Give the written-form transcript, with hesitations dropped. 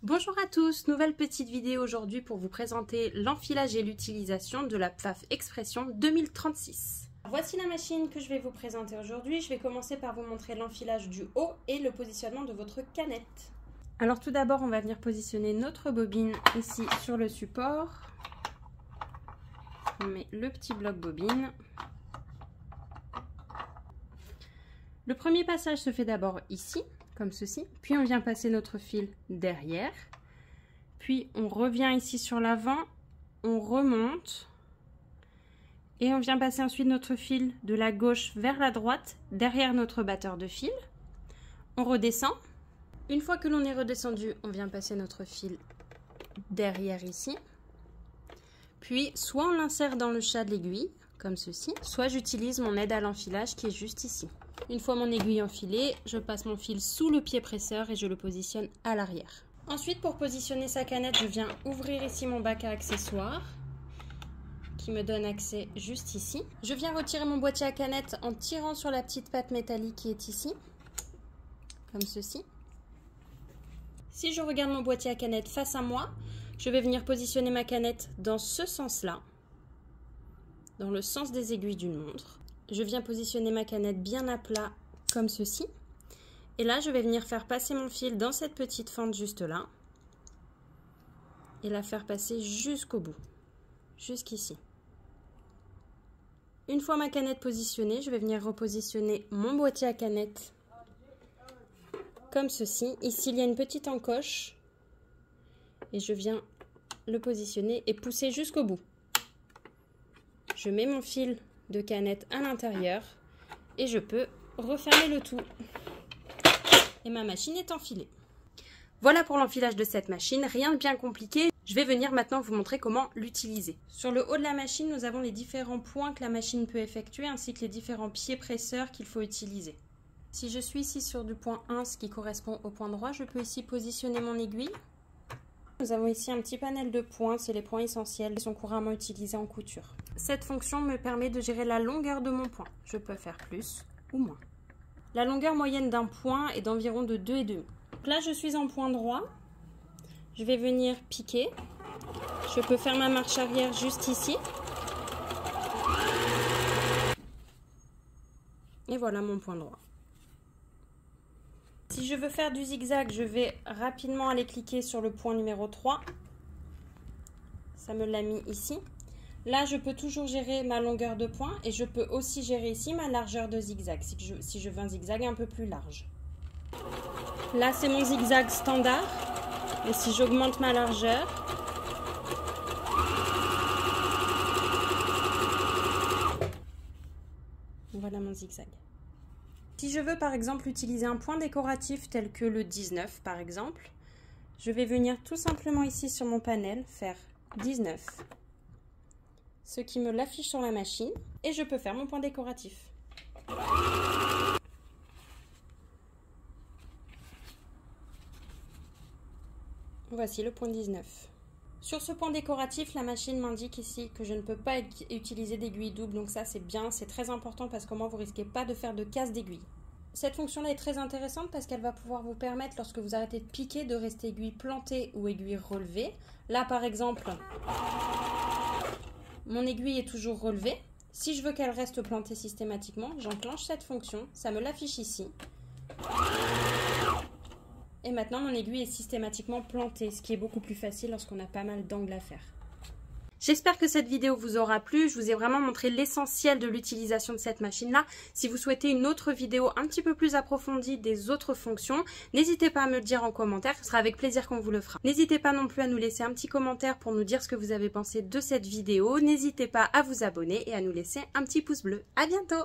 Bonjour à tous, nouvelle petite vidéo aujourd'hui pour vous présenter l'enfilage et l'utilisation de la PFAF Expression 2036. Voici la machine que je vais vous présenter aujourd'hui. Je vais commencer par vous montrer l'enfilage du haut et le positionnement de votre canette. Alors tout d'abord, on va venir positionner notre bobine ici sur le support. On met le petit bloc bobine. Le premier passage se fait d'abord ici, comme ceci, puis on vient passer notre fil derrière, puis on revient ici sur l'avant, on remonte et on vient passer ensuite notre fil de la gauche vers la droite derrière notre batteur de fil. On redescend. Une fois que l'on est redescendu, on vient passer notre fil derrière ici, puis soit on l'insère dans le chat de l'aiguille comme ceci, soit j'utilise mon aide à l'enfilage qui est juste ici. Une fois mon aiguille enfilée, je passe mon fil sous le pied presseur et je le positionne à l'arrière. Ensuite, pour positionner sa canette, je viens ouvrir ici mon bac à accessoires qui me donne accès juste ici. Je viens retirer mon boîtier à canette en tirant sur la petite patte métallique qui est ici, comme ceci. Si je regarde mon boîtier à canette face à moi, je vais venir positionner ma canette dans ce sens-là, dans le sens des aiguilles d'une montre. Je viens positionner ma canette bien à plat comme ceci. Et là, je vais venir faire passer mon fil dans cette petite fente juste là. Et la faire passer jusqu'au bout, jusqu'ici. Une fois ma canette positionnée, je vais venir repositionner mon boîtier à canette comme ceci. Ici, il y a une petite encoche. Et je viens le positionner et pousser jusqu'au bout. Je mets mon fil de canette à l'intérieur et je peux refermer le tout et ma machine est enfilée. Voilà pour l'enfilage de cette machine, rien de bien compliqué. Je vais venir maintenant vous montrer comment l'utiliser. Sur le haut de la machine, nous avons les différents points que la machine peut effectuer ainsi que les différents pieds presseurs qu'il faut utiliser. Si je suis ici sur du point 1, ce qui correspond au point droit, je peux ici positionner mon aiguille. Nous avons ici un petit panel de points, c'est les points essentiels qui sont couramment utilisés en couture. Cette fonction me permet de gérer la longueur de mon point. Je peux faire plus ou moins. La longueur moyenne d'un point est d'environ de 2,5. Donc là, je suis en point droit. Je vais venir piquer. Je peux faire ma marche arrière juste ici. Et voilà mon point droit. Si je veux faire du zigzag, je vais rapidement aller cliquer sur le point numéro 3. Ça me l'a mis ici. Là, je peux toujours gérer ma longueur de point et je peux aussi gérer ici ma largeur de zigzag, si je veux un zigzag un peu plus large. Là, c'est mon zigzag standard. Et si j'augmente ma largeur, voilà mon zigzag. Si je veux par exemple utiliser un point décoratif tel que le 19 par exemple, je vais venir tout simplement ici sur mon panel faire 19, ce qui me l'affiche sur la machine et je peux faire mon point décoratif. Voici le point 19. Sur ce point décoratif, la machine m'indique ici que je ne peux pas utiliser d'aiguille double, donc ça c'est bien, c'est très important parce que moi vous risquez pas de faire de casse d'aiguille. Cette fonction-là est très intéressante parce qu'elle va pouvoir vous permettre, lorsque vous arrêtez de piquer, de rester aiguille plantée ou aiguille relevée. Là par exemple, mon aiguille est toujours relevée. Si je veux qu'elle reste plantée systématiquement, j'enclenche cette fonction, ça me l'affiche ici. Et maintenant, mon aiguille est systématiquement plantée, ce qui est beaucoup plus facile lorsqu'on a pas mal d'angles à faire. J'espère que cette vidéo vous aura plu. Je vous ai vraiment montré l'essentiel de l'utilisation de cette machine-là. Si vous souhaitez une autre vidéo un petit peu plus approfondie des autres fonctions, n'hésitez pas à me le dire en commentaire. Ce sera avec plaisir qu'on vous le fera. N'hésitez pas non plus à nous laisser un petit commentaire pour nous dire ce que vous avez pensé de cette vidéo. N'hésitez pas à vous abonner et à nous laisser un petit pouce bleu. À bientôt!